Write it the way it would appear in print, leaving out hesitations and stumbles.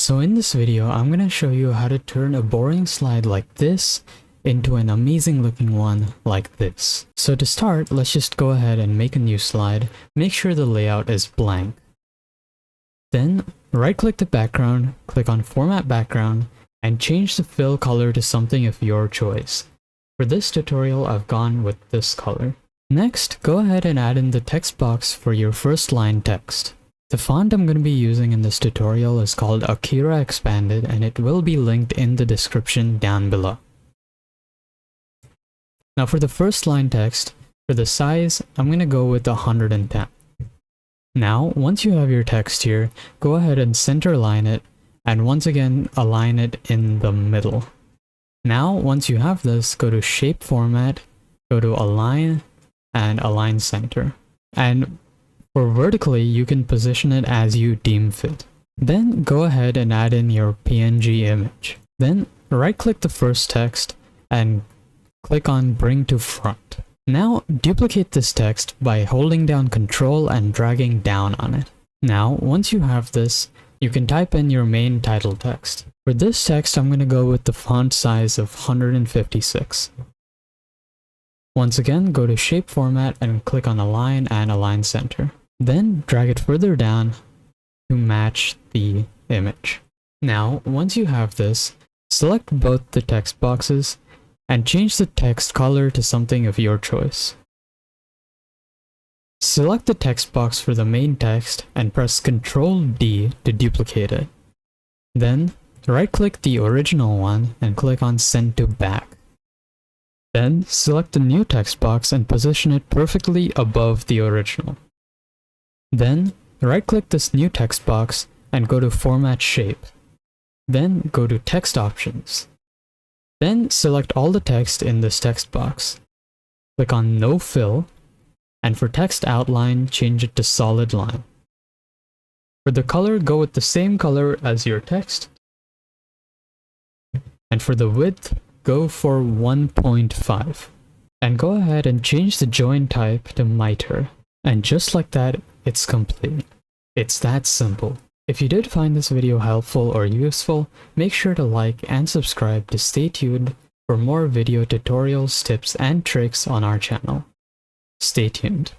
So in this video, I'm going to show you how to turn a boring slide like this into an amazing looking one like this. So to start, let's just go ahead and make a new slide. Make sure the layout is blank. Then right click the background, click on Format Background, and change the fill color to something of your choice. For this tutorial, I've gone with this color. Next, go ahead and add in the text box for your first line text. The font I'm going to be using in this tutorial is called Akira Expanded, and it will be linked in the description down below. Now for the first line text, for the size, I'm going to go with 110. Now, once you have your text here, go ahead and center line it, and once again align it in the middle. Now, once you have this, go to Shape Format, go to Align, and Align Center. And for vertically, you can position it as you deem fit. Then go ahead and add in your PNG image. Then right-click the first text and click on Bring to Front. Now duplicate this text by holding down Ctrl and dragging down on it. Now, once you have this, you can type in your main title text. For this text, I'm going to go with the font size of 156. Once again, go to Shape Format and click on Align and Align Center. Then drag it further down to match the image. Now, once you have this, select both the text boxes and change the text color to something of your choice. Select the text box for the main text and press Ctrl D to duplicate it. Then, right-click the original one and click on Send to Back. Then, select the new text box and position it perfectly above the original. Then, right-click this new text box and go to Format Shape. Then, go to Text Options. Then, select all the text in this text box. Click on No Fill, and for text outline, change it to solid line. For the color, go with the same color as your text. And for the width, go for 1.5. And go ahead and change the join type to miter. And just like that, it's complete. It's that simple. If you did find this video helpful or useful, make sure to like and subscribe to stay tuned for more video tutorials, tips, and tricks on our channel. Stay tuned.